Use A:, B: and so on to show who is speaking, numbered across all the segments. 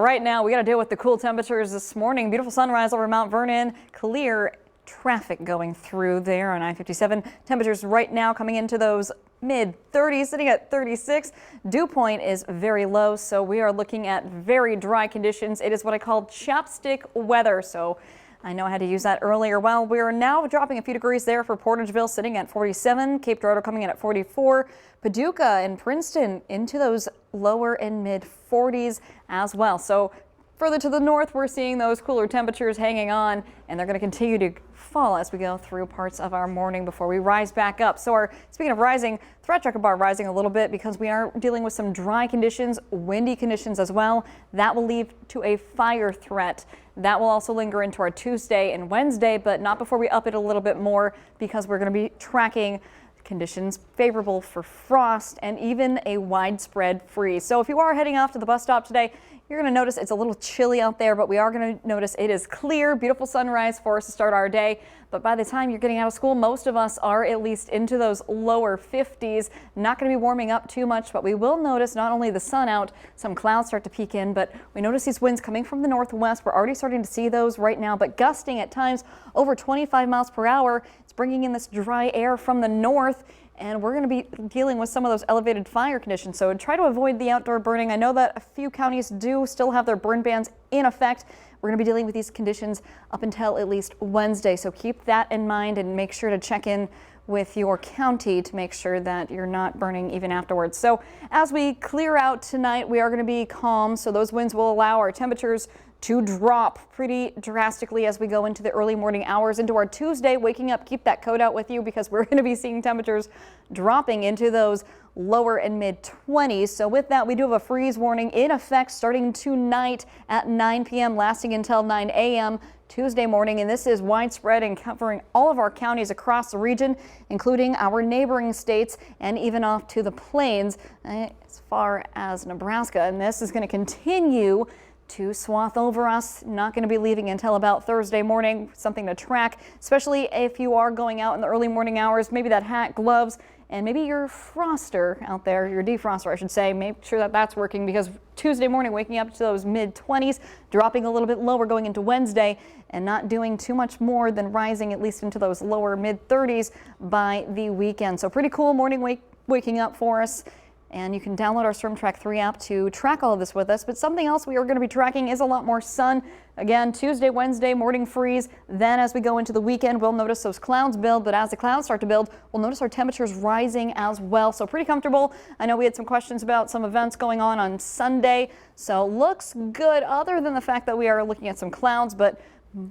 A: Right now, we got to deal with the cool temperatures this morning. Beautiful sunrise over Mount Vernon. Clear traffic going through there on I-57. Temperatures right now coming into those mid 30s, sitting at 36. Dew point is very low, so we are looking at very dry conditions. It is what I call chapstick weather. So I know I had to use that earlier. Well, we are now dropping a few degrees there for Portageville, sitting at 47. Cape Girardeau coming in at 44. Paducah and Princeton into those lower and mid 40s as well. So further to the north, we're seeing those cooler temperatures hanging on, and they're going to continue to fall as we go through parts of our morning before we rise back up. So speaking of rising, threat checker bar rising a little bit because we are dealing with some dry conditions, windy conditions as well. That will lead to a fire threat. That will also linger into our Tuesday and Wednesday, but not before we up it a little bit more because we're going to be tracking conditions favorable for frost and even a widespread freeze. So if you are heading off to the bus stop today, you're going to notice it's a little chilly out there, but we are going to notice it is clear, beautiful sunrise for us to start our day. But by the time you're getting out of school, most of us are at least into those lower 50s. Not going to be warming up too much, but we will notice not only the sun out, some clouds start to peek in, but we notice these winds coming from the northwest. We're already starting to see those right now, but gusting at times over 25 miles per hour. It's bringing in this dry air from the north, and we're going to be dealing with some of those elevated fire conditions. So try to avoid the outdoor burning. I know that a few counties do still have their burn bans in effect. We're going to be dealing with these conditions up until at least Wednesday. So keep that in mind and make sure to check in with your county to make sure that you're not burning even afterwards. So as we clear out tonight, we are going to be calm. So those winds will allow our temperatures to drop pretty drastically as we go into the early morning hours into our Tuesday. Waking up, keep that coat out with you because we're going to be seeing temperatures dropping into those lower and mid 20s. So with that, we do have a freeze warning in effect starting tonight at 9 p.m. lasting until 9 a.m. Tuesday morning, and this is widespread and covering all of our counties across the region, including our neighboring states and even off to the plains as far as Nebraska. And this is going to continue to swath over us. Not going to be leaving until about Thursday morning. Something to track, especially if you are going out in the early morning hours. Maybe that hat, gloves, and maybe your froster out there, your defroster I should say. Make sure that that's working because Tuesday morning waking up to those mid 20s, dropping a little bit lower going into Wednesday, and not doing too much more than rising at least into those lower mid 30s by the weekend. So pretty cool morning waking up for us. And you can download our Storm Track 3 app to track all of this with us. But something else we are going to be tracking is a lot more sun. Again, Tuesday, Wednesday, morning freeze. Then as we go into the weekend, we'll notice those clouds build. But as the clouds start to build, we'll notice our temperatures rising as well. So pretty comfortable. I know we had some questions about some events going on Sunday. So looks good other than the fact that we are looking at some clouds. But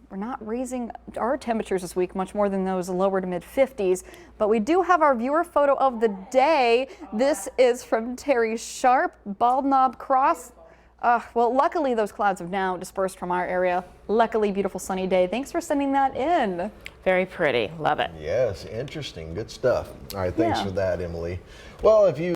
A: we're not raising our temperatures this week much more than those lower to mid 50s, but we do have our viewer photo of the day. This is from Terry Sharp, Bald Knob Cross. Well, luckily those clouds have now dispersed from our area. Luckily, beautiful sunny day. Thanks for sending that in.
B: Very pretty. Love it.
C: Yes, interesting. Good stuff. All right, thanks for that, Emily. Well, if you